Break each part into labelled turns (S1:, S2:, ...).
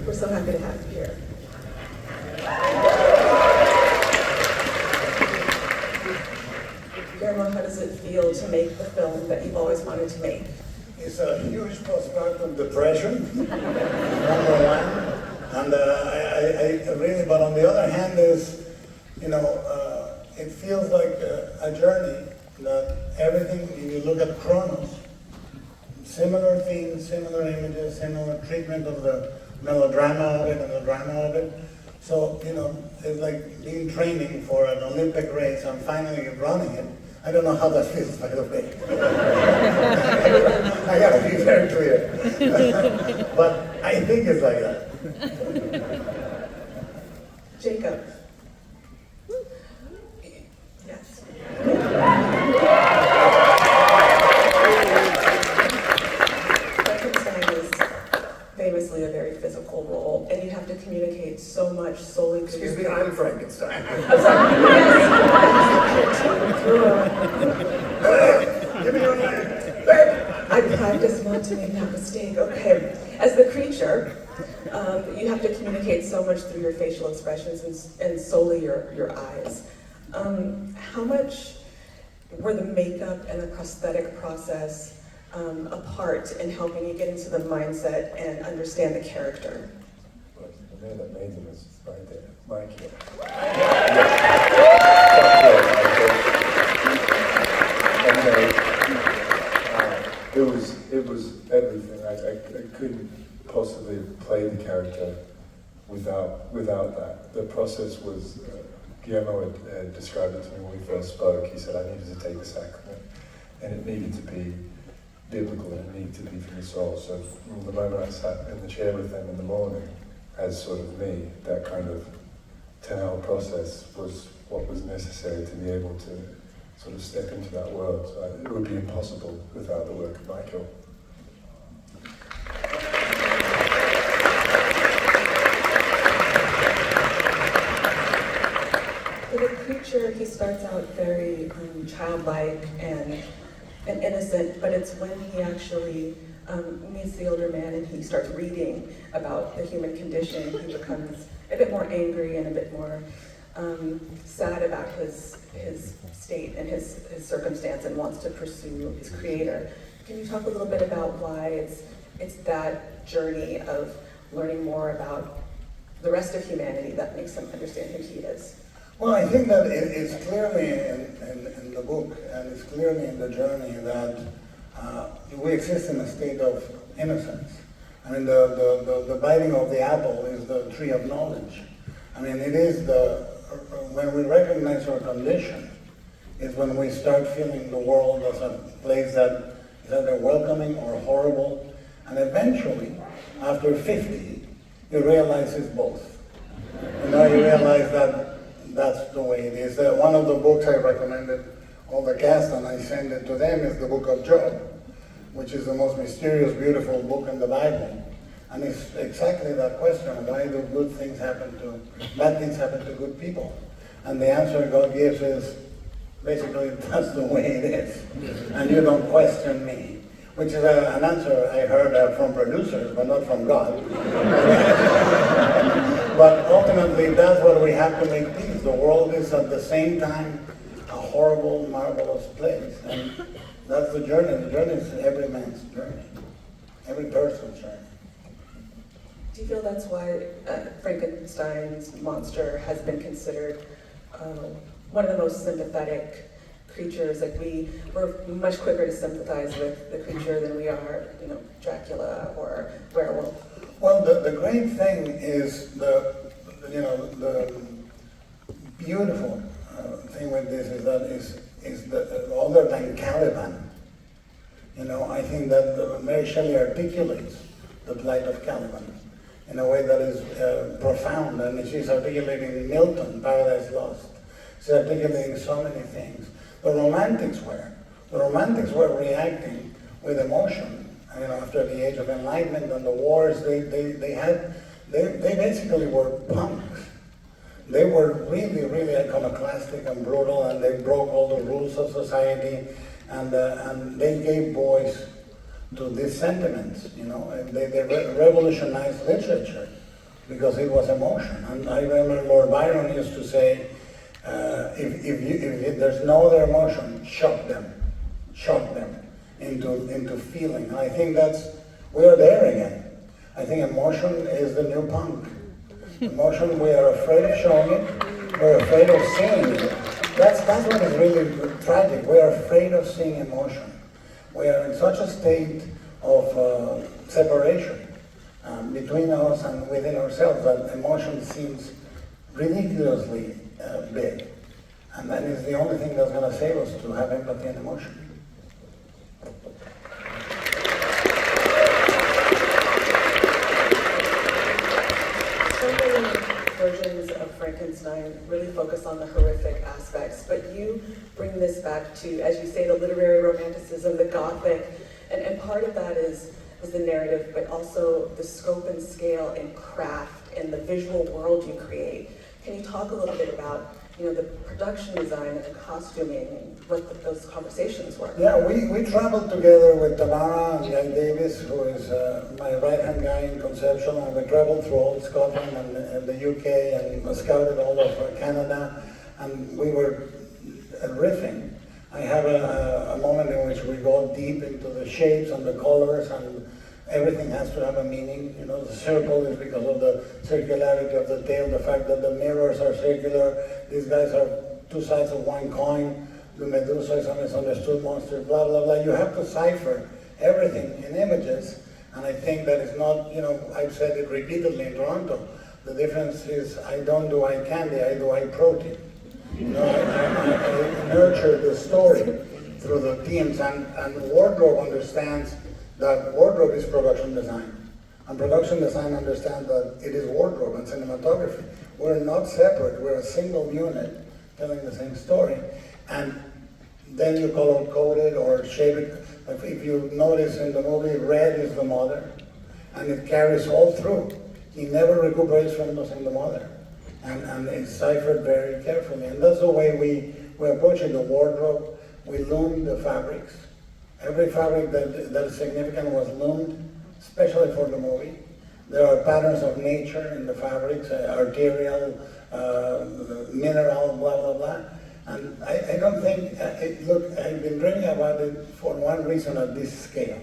S1: We're so happy to have you here. Guillermo, how does it feel to make the film that you've always wanted to make?
S2: It's a huge postpartum depression, number one. And I really, but on the other hand, is, it feels like a journey that everything, if you look at Chronos, similar themes, similar images, similar treatment of the melodrama of it and the drama of it. So, it's like being training for an Olympic race and finally running it. I don't know how that feels, by the way. I gotta be very clear. But I think it's like that.
S1: Jacob. Yes. Frankenstein is famously a very physical role, and you have to communicate so much solely through.
S2: Excuse me, I'm Frankenstein.
S1: I'm sorry.
S2: Give me your name.
S1: I just want to make that mistake. Okay. As the creature, you have to communicate so much through your facial expressions and solely your eyes. How much were the makeup and the prosthetic process a part in helping you get into the mindset and understand the character?
S3: Well, the man that made them is right there, Mike here. It was everything. I couldn't possibly play the character without that. The process was, Guillermo had described it to me when we first spoke. He said I needed to take the sacrament, and it needed to be biblical, and it needed to be from the soul. So from the moment I sat in the chair with them in the morning, as sort of me, that kind of 10-hour process was what was necessary to be able to sort of step into that world. So it would be impossible without the work of Michael.
S1: For the creature, he starts out very childlike and innocent, but it's when he actually meets the older man and he starts reading about the human condition, he becomes a bit more angry and a bit more sad about his state and his circumstance and wants to pursue his creator. Can you talk a little bit about why it's that journey of learning more about the rest of humanity that makes him understand who he is?
S2: Well, I think that it's clearly in the book, and it's clearly in the journey that we exist in a state of innocence. I mean, the biting of the apple is the tree of knowledge. I mean, it is when we recognize our condition, is when we start feeling the world as a place that is either welcoming or horrible. And eventually, after 50, you realize it's both. You realize that that's the way it is. One of the books I recommended all the cast, and I send it to them, is the book of Job, which is the most mysterious, beautiful book in the Bible. And it's exactly that question: why do bad things happen to good people? And the answer God gives is, basically, that's the way it is. And you don't question me. Which is an answer I heard from producers, but not from God. But ultimately, that's what we have to make peace. The world is at the same time a horrible, marvelous place. And that's the journey. The journey is every man's journey, every person's journey.
S1: Do you feel that's why Frankenstein's monster has been considered one of the most sympathetic creatures? Like we're much quicker to sympathize with the creature than we are, Dracula or werewolf.
S2: Well, the great thing is the beautiful thing with this is that other than Caliban, I think that Mary Shelley articulates the plight of Caliban in a way that is profound, and she's articulating Milton, Paradise Lost. She's articulating so many things. The Romantics were reacting with emotion. After the Age of Enlightenment and the wars, they basically were punks. They were really, really iconoclastic and brutal, and they broke all the rules of society, and they gave voice to these sentiments. They revolutionized literature because it was emotion. And I remember Lord Byron used to say, if there's no other emotion, shock them into feeling. And I think we are there again. I think emotion is the new punk. Emotion, we are afraid of showing it, we're afraid of seeing it. That's what is really tragic. We are afraid of seeing emotion. We are in such a state of separation between us and within ourselves that emotion seems ridiculously big. And that is the only thing that's going to save us, to have empathy and emotion.
S1: So many versions of Frankenstein really focus on the horrific aspects, but you bring this back to, as you say, the literary romanticism, the Gothic, and part of that is the narrative, but also the scope and scale and craft and the visual world you create. Can you talk a little bit about, the production design and the costuming and what those conversations were?
S2: Yeah, we traveled together with Tamara and Guy Davis, who is my right-hand guy in conception, and we traveled through all Scotland and the UK and scouted all of Canada, and we were riffing. I have a moment in which we go deep into the shapes and the colors, and everything has to have a meaning. The circle is because of the circularity of the tail, the fact that the mirrors are circular. These guys are two sides of one coin. The Medusa is a misunderstood monster, blah, blah, blah. You have to cipher everything in images, and I think that is not, I've said it repeatedly in Toronto. The difference is I don't do eye candy, I do eye protein. I nurture the story through the themes, and wardrobe understands that wardrobe is production design. And production design understands that it is wardrobe and cinematography. We're not separate, we're a single unit telling the same story. And then you color code it or shape it. If you notice in the movie, red is the mother, and it carries all through. He never recuperates from losing the mother. And it's ciphered very carefully. And that's the way we approach it. The wardrobe, we loom the fabrics. Every fabric that is significant was loomed, especially for the movie. There are patterns of nature in the fabrics, arterial, mineral, blah, blah, blah. And I don't think, look, I've been dreaming about it for one reason at this scale.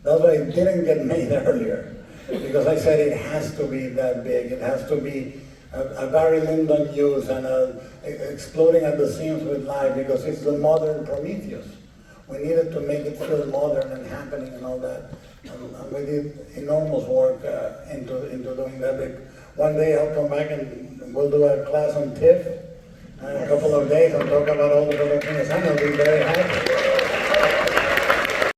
S2: That's why it didn't get made earlier. Because I said it has to be that big. It has to be a Barry Lyndon use and exploding at the seams with life, because it's the modern Prometheus. We needed to make it feel modern and happening and all that. And we did enormous work into doing that. One day I'll come back and we'll do a class on TIFF in a couple of days and talk about all the production design. I'll be very happy.